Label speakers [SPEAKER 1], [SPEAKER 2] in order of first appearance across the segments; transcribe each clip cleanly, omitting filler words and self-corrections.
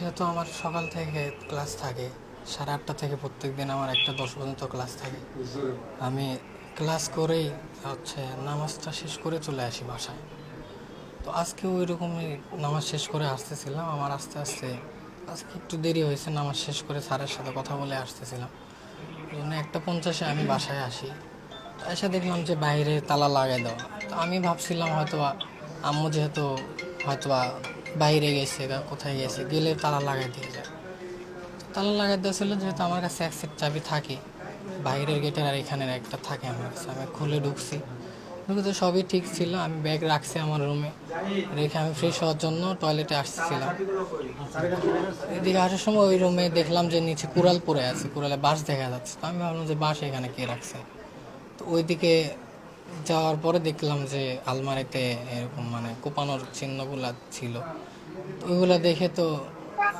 [SPEAKER 1] যেহেতু আমার সকাল থেকে ক্লাস থাকে, 8:30 থেকে প্রত্যেকদিন আমার 1:10 পর্যন্ত ক্লাস থাকে। আমি ক্লাস করেই নামাজটা শেষ করে চলে আসি বাসায়। তো আজকে ওই রকমই নামাজ শেষ করে আসতেছিলাম। আমার আস্তে আস্তে আজকে একটু দেরি হয়েছে, নামাজ শেষ করে স্যারের সাথে কথা বলে আসতেছিলাম। এই জন্য 1:50-এ আমি বাসায় আসি। তো এসে দেখলাম যে বাইরে তালা লাগাই দেওয়া। তো আমি ভাবছিলাম হয়তোবা আম্মু যেহেতু হয়তোবা বাইরে গেছে বা কোথায় গেছে, গেলে তালা লাগাই দিয়ে যায়। তালা লাগাই দেওয়া ছিল, যেহেতু আমার কাছে এক সেট চাবি থাকে, বাইরের গেটের আর এখানের একটা থাকে আমার কাছে। আমি খুলে ঢুকছি, ঢুকে তো সবই ঠিক ছিল। আমি ব্যাগ রাখছি আমার রুমে, রেখে আমি ফ্রেশ হওয়ার জন্য টয়লেটে আসছিলাম। এদিকে আসার সময় ওই রুমে দেখলাম যে নিচে কুড়াল পড়ে আছে, কুড়ালে বাঁশ দেখা যাচ্ছে। তো আমি ভাবলাম যে বাঁশ এখানে কে রাখছে। তো ওইদিকে যাওয়ার পরে দেখলাম যে আলমারিতে এরকম কোপানোর চিহ্নগুলা ছিল। তো ওইগুলা দেখে তো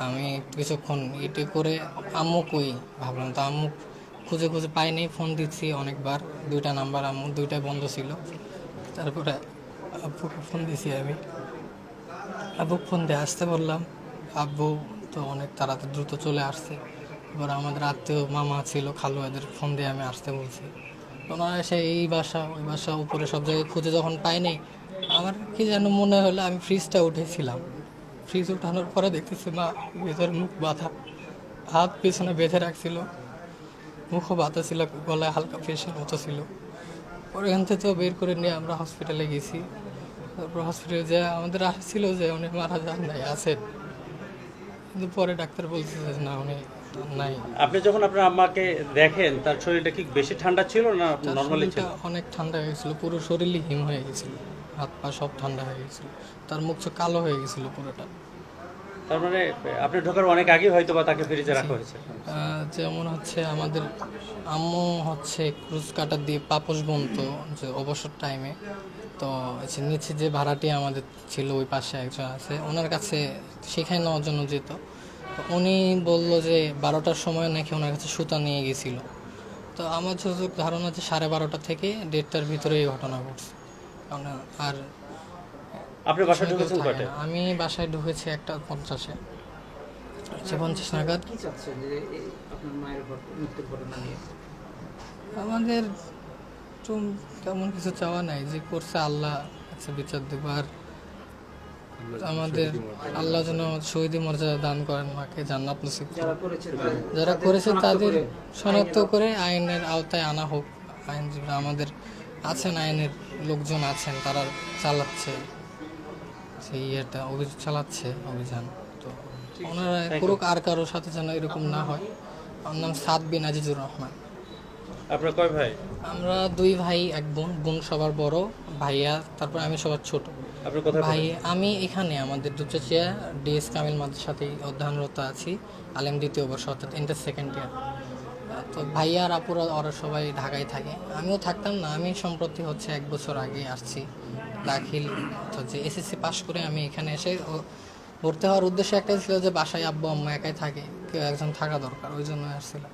[SPEAKER 1] আমি কিছুক্ষণ ইটি করে আম্মু কই ভাবলাম। তো আম্মু খুঁজে খুঁজে পাইনি, ফোন দিচ্ছি অনেকবার, 2টা নাম্বার আম্মু 2টাই বন্ধ ছিল। তারপরে আব্বুকে ফোন দিছি আমি, আব্বুকে ফোন দিয়ে আসতে বললাম। আব্বু তো অনেক তাড়াতাড়ি দ্রুত চলে আসছে। এবার আমাদের আত্মীয় মামা ছিল, খালু, এদের ফোন দিয়ে আমি আসতে বলছি। ওনারা এসে এই বাসা ওই বাসা উপরে সব জায়গায় খুঁজে যখন পাইনি, আমার কি যেন মনে হলো আমি ফ্রিজটা উঠেছিলাম। ফ্রিজ উঠানোর পরে দেখতেছি মা ভেতরে মুখ বাঁধা, হাত পেছনে বেঁধে রাখছিল, মুখও বাঁধা ছিল, গলায় হালকা প্রেশার মতো ছিল। পরে এখান থেকে তো বের করে নিয়ে আমরা হসপিটালে গেছি। তারপর হসপিটালে যে আমাদের আশা ছিল যে উনি মারা যান নাই, আছেন, কিন্তু পরে ডাক্তার বলছে যে না, উনি নাই।
[SPEAKER 2] আপনি যখন আপনার আম্মাকে দেখেন তার শরীরটা কি বেশি ঠান্ডা ছিল না
[SPEAKER 1] তার
[SPEAKER 2] নর্মালি
[SPEAKER 1] শরীরটা
[SPEAKER 2] ছিল?
[SPEAKER 1] অনেক ঠান্ডা হয়ে গেছিলো, পুরো শরীরই হিম হয়ে গেছিলো, হাত পা সব ঠান্ডা হয়ে গেছিলো। তার মুখ চোখ কালো হয়ে গেছিলো পুরোটা।
[SPEAKER 2] তার মানে আপনি ঢোকার অনেক আগে হয়তো বা তাকে ফ্রিজে রাখা হয়েছে।
[SPEAKER 1] যেমন আমাদের আম্মু ক্রুজ কাটার দিয়ে পাপোশ বুনতো যে অবসর টাইমে। তো নিচে যে ভাড়াটি আমাদের ছিল, ওই পাশে একজন আছে, ওনার কাছে শেখাই নেওয়ার জন্য যেত। তো উনি বললো যে 12টার সময় নাকি ওনার কাছে সুতা নিয়ে গেছিল। তো আমার যতটুকু ধারণা যে 12:30 থেকে 1:30টার ভিতরে এই ঘটনা ঘটছে। কারণ আর
[SPEAKER 2] আপনি বাসায়
[SPEAKER 1] সময় কেউ
[SPEAKER 2] ঢুকেছেন
[SPEAKER 1] থাকে
[SPEAKER 2] কয়টায়?
[SPEAKER 1] না। আমি বাসায় ঢুকেছি 1:50-এ, 50 নাগাদ।
[SPEAKER 3] কি চাচ্ছেন যে আপনার মায়ের মৃত্যুর ঘটনা নিয়ে?
[SPEAKER 1] আমাদের তো তেমন কিছু চাওয়া নাই, যে করছে আল্লাহ কাছে বিচার দেবো। আর আমাদের আল্লাহ যেন শহীদি মর্যাদা দান করেন, মাকে জান্নাত নসিব করেন। যারা করেছে তাদের শনাক্ত করে আইনের আওতায় আনা হোক। আইনজীবী আমাদের আছেন, আইনের লোকজন আছেন, তারা চালাচ্ছে সেই অভিযান চালাচ্ছে অভিযান। তো ওনারা করুক, আর কারোর সাথে যেন এরকম না হয়। আমার নাম সাদ বিন আজিজুর রহমান।
[SPEAKER 2] আপনার কয় ভাই?
[SPEAKER 1] আমরা 2 ভাই 1 বোন। বোন সবার বড়, ভাইয়া, তারপর আমি সবার ছোট।
[SPEAKER 2] আপনি কোথায়
[SPEAKER 1] ভাই
[SPEAKER 2] পড়েন?
[SPEAKER 1] আমি এখানে আমাদের দুচেচিয়া ডিএস কামিল মাদ্রাসাতেই অধ্যয়নরত আছি, আলেম 2য় বর্ষ, অর্থাৎ ইন্টার সেকেন্ড ইয়ার। তো ভাইয়া আর আপুরা ওরা সবাই ঢাকায় থাকে, আমিও থাকতাম না। আমি সম্প্রতি 1 বছর আগে আসছি দাখিল, অর্থাৎ যে এসএসসি পাশ করে আমি এখানে এসে ভর্তি হওয়ার উদ্দেশ্য একটাই ছিল যে বাসায় আব্বু আম্মা একাই থাকে, কেউ একজন থাকা দরকার, ওই জন্য আসছিলাম।